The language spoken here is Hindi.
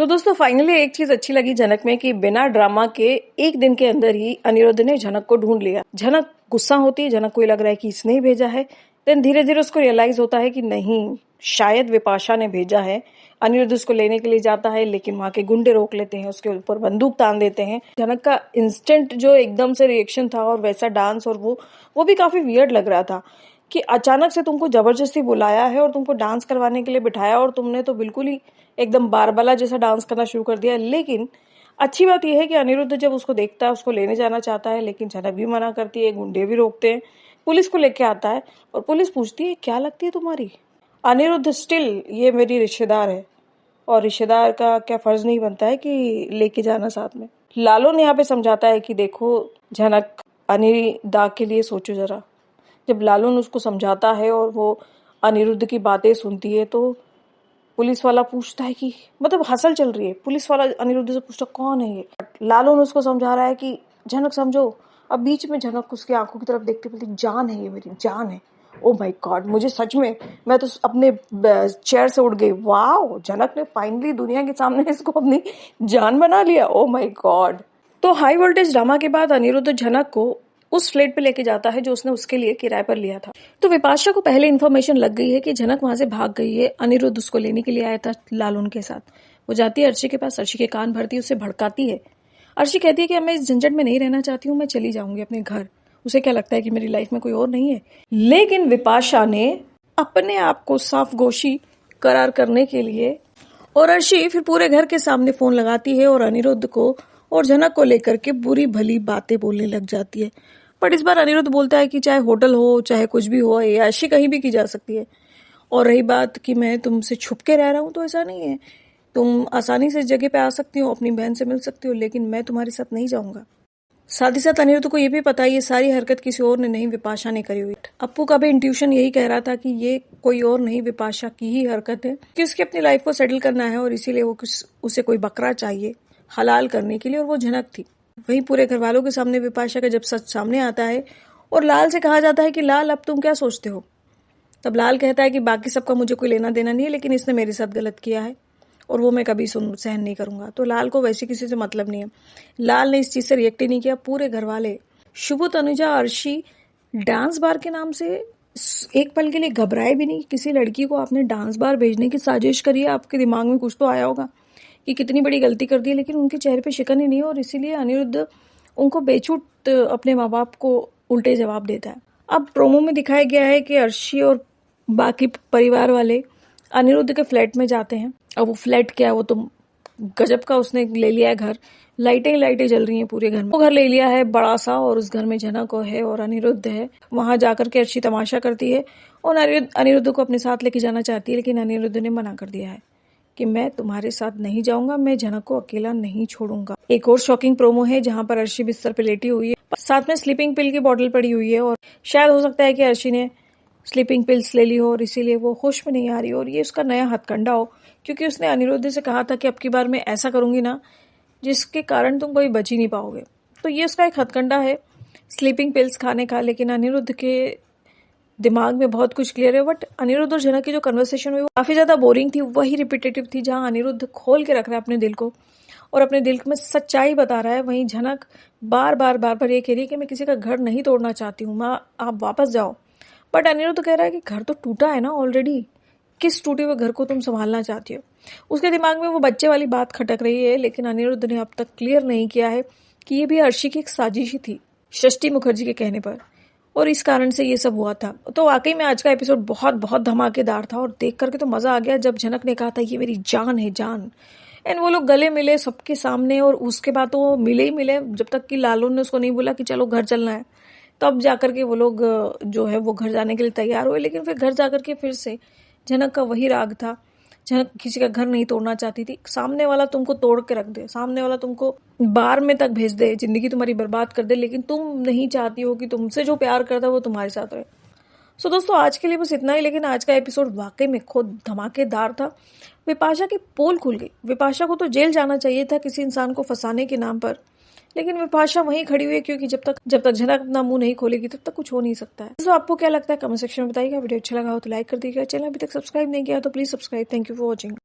तो दोस्तों फाइनली एक चीज अच्छी लगी झनक में कि बिना ड्रामा के एक दिन के अंदर ही अनिरुद्ध ने झनक को ढूंढ लिया। झनक गुस्सा होती है, झनक को लग रहा है कि इसने ही भेजा है। देन धीरे धीरे उसको रियलाइज होता है कि नहीं, शायद विपाशा ने भेजा है। अनिरुद्ध उसको लेने के लिए जाता है, लेकिन वहां के गुंडे रोक लेते हैं, उसके ऊपर बंदूक तान देते हैं। झनक का इंस्टेंट जो एकदम से रिएक्शन था और वैसा डांस और वो भी काफी वियर्ड लग रहा था कि अचानक से तुमको जबरदस्ती बुलाया है और तुमको डांस करवाने के लिए बिठाया और तुमने तो बिल्कुल ही एकदम बारबला जैसा डांस करना शुरू कर दिया। लेकिन अच्छी बात यह है कि अनिरुद्ध जब उसको देखता है, उसको लेने जाना चाहता है, लेकिन झनक भी मना करती है, गुंडे भी रोकते हैं, पुलिस को लेके आता है और पुलिस पूछती है क्या लगती है तुम्हारी। अनिरुद्ध स्टिल ये मेरी रिश्तेदार है और रिश्तेदार का क्या फर्ज नहीं बनता है कि लेके जाना साथ में। लालन यहाँ पे समझाता है कि देखो झनक, अनिदा के लिए सोचो जरा। जब लालन उसको समझाता है और वो अनिरुद्ध की बातें सुनती है तो पुलिस वाला पूछता है कि मतलब हसल चल रही है, पुलिस वाला अनिरुद्ध से पूछता कौन है ये। लालन उसको समझा रहा है कि झनक समझो। अब बीच में झनक उसकी आंखों की तरफ देखते बोलती जान है, ये मेरी जान है। ओ माय गॉड, मुझे सच में, मैं तो अपने चेयर से उठ गई। वाह, झनक ने फाइनली दुनिया के सामने इसको अपनी जान बना लिया। Oh my God. तो हाई वोल्टेज ड्रामा के बाद अनिरुद्ध झनक को उस फ्लैट पे लेके जाता है जो उसने उसके लिए किराए पर लिया था। तो विपाशा को पहले इन्फॉर्मेशन लग गई है कि झनक वहां से भाग गई है। अनिरुद्ध उसको लेने के लिए आया था लालन के साथ। वो जाती है अर्शी के पास, अर्शी के कान भरती है, उसे भड़काती है। अर्शी कहती है कि मैं इस झंझट में नहीं रहना चाहती हूँ, मैं चली जाऊंगी अपने घर। उसे क्या लगता है कि मेरी लाइफ में कोई और नहीं है। लेकिन विपाशा ने अपने आप को साफगोशी करार करने के लिए और अर्शी फिर पूरे घर के सामने फोन लगाती है और अनिरुद्ध को और झनक को लेकर के बुरी भली बातें बोलने लग जाती है। बट इस बार अनिरुद्ध बोलता है कि चाहे होटल हो, चाहे कुछ भी हो, ये अर्शी कहीं भी की जा सकती है। और रही बात कि मैं तुमसे छुप के रह रहा हूं, तो ऐसा नहीं है। तुम आसानी से इस जगह पे आ सकती हो, अपनी बहन से मिल सकती हो, लेकिन मैं तुम्हारे साथ नहीं जाऊंगा। साथ ही साथ अनिरुद्ध को ये भी पता है ये सारी हरकत किसी और ने नहीं, विपाशा ने करी हुई। अप्पू का भी इंट्यूशन यही कह रहा था कि ये कोई और नहीं, विपाशा की ही हरकत है कि उसकी अपनी लाइफ को सेटल करना है और इसीलिए वो उसे कोई बकरा चाहिए हलाल करने के लिए, और वो झनक थी। वहीं पूरे घर वालों के सामने विपाशा का जब सच सामने आता है और लाल से कहा जाता है कि लाल अब तुम क्या सोचते हो, तब लाल कहता है कि बाकी सबका मुझे कोई लेना देना नहीं है, लेकिन इसने मेरे साथ गलत किया है और वो मैं कभी सहन नहीं करूंगा। तो लाल को वैसे किसी से मतलब नहीं है। लाल ने इस चीज से रिएक्ट ही नहीं किया। पूरे घर वाले, शुभ, तनुजा, अर्शी डांस बार के नाम से एक पल के लिए घबराए भी नहीं। किसी लड़की को आपने डांस बार भेजने की साजिश करी है, आपके दिमाग में कुछ तो आया होगा कि कितनी बड़ी गलती कर दी, लेकिन उनके चेहरे पे शिकन ही नहीं, और इसीलिए अनिरुद्ध उनको बेछूट अपने माँ बाप को उल्टे जवाब देता है। अब प्रोमो में दिखाया गया है कि अर्शी और बाकी परिवार वाले अनिरुद्ध के फ्लैट में जाते हैं। अब वो फ्लैट क्या है, वो तो गजब का उसने ले लिया है घर। लाइटें जल रही हैं पूरे घर में। वो घर ले लिया है बड़ा सा, और उस घर में झनक है और अनिरुद्ध है। वहां जाकर के अर्शी तमाशा करती है और अनिरुद्ध को अपने साथ लेके जाना चाहती है, लेकिन अनिरुद्ध ने मना कर दिया है कि मैं तुम्हारे साथ नहीं जाऊंगा, मैं झनक को अकेला नहीं छोड़ूंगा। एक और शॉकिंग प्रोमो है जहां पर अर्शी बिस्तर पे लेटी हुई है, साथ में स्लीपिंग पिल की बोतल पड़ी हुई है, और शायद हो सकता है कि अर्शी ने स्लीपिंग पिल्स ले ली हो और इसीलिए वो होश में नहीं आ रही हो, और ये उसका नया हथकंडा हो, क्योंकि उसने अनिरुद्ध से कहा था कि अब की बार मैं ऐसा करूंगी ना जिसके कारण तुम कोई बच ही नहीं पाओगे। तो ये उसका एक हथकंडा है स्लीपिंग पिल्स खाने का। लेकिन अनिरुद्ध के दिमाग में बहुत कुछ क्लियर है। बट अनिरुद्ध और झनक की जो कन्वर्सेशन हुई वो काफी ज्यादा बोरिंग थी, वही रिपीटेटिव थी, जहां अनिरुद्ध खोल के रख रहा है अपने दिल को और अपने दिल में सच्चाई बता रहा है, वहीं झनक बार बार ये कह रही है कि मैं किसी का घर नहीं तोड़ना चाहती हूँ, माँ आप वापस जाओ। बट अनिरुद्ध कह रहा है कि घर तो टूटा है ना ऑलरेडी, किस टूटे हुए घर को तुम संभालना चाहती हो। उसके दिमाग में वो बच्चे वाली बात खटक रही है, लेकिन अनिरुद्ध ने अब तक क्लियर नहीं किया है कि ये भी अर्शी की एक साजिश ही थी, षष्ठी मुखर्जी के कहने पर, और इस कारण से ये सब हुआ था। तो वाकई में आज का एपिसोड बहुत धमाकेदार था और देख करके तो मजा आ गया जब झनक ने कहा था ये मेरी जान है, जान। एंड वो लोग गले मिले सबके सामने, और उसके बाद तो वो मिले ही मिले जब तक कि लालन ने उसको नहीं बोला कि चलो घर चलना है, तब जाकर के वो लोग जो है वो घर जाने के लिए तैयार हुए। लेकिन फिर घर जाकर के फिर से झनक का वही राग था। झनक किसी का घर नहीं तोड़ना चाहती थी। सामने वाला तुमको तोड़ के रख दे, सामने वाला तुमको बार में तक भेज दे, जिंदगी तुम्हारी बर्बाद कर दे, लेकिन तुम नहीं चाहती हो कि तुमसे जो प्यार करता है वो तुम्हारे साथ रहे। सो दोस्तों आज के लिए बस इतना ही। लेकिन आज का एपिसोड वाकई में खुद धमाकेदार था। विपाशा की पोल खुल गई। विपाशा को तो जेल जाना चाहिए था किसी इंसान को फंसाने के नाम पर, लेकिन विपाशा वहीं खड़ी हुई है, क्योंकि जब तक झनक अपना मुंह नहीं खोलेगी तब तक कुछ हो नहीं सकता है। तो आपको क्या लगता है कमेंट सेक्शन में बताइएगा। वीडियो अच्छा लगा हो तो लाइक कर दीजिएगा। चैनल अभी तक सब्सक्राइब नहीं किया तो please subscribe. Thank you for watching.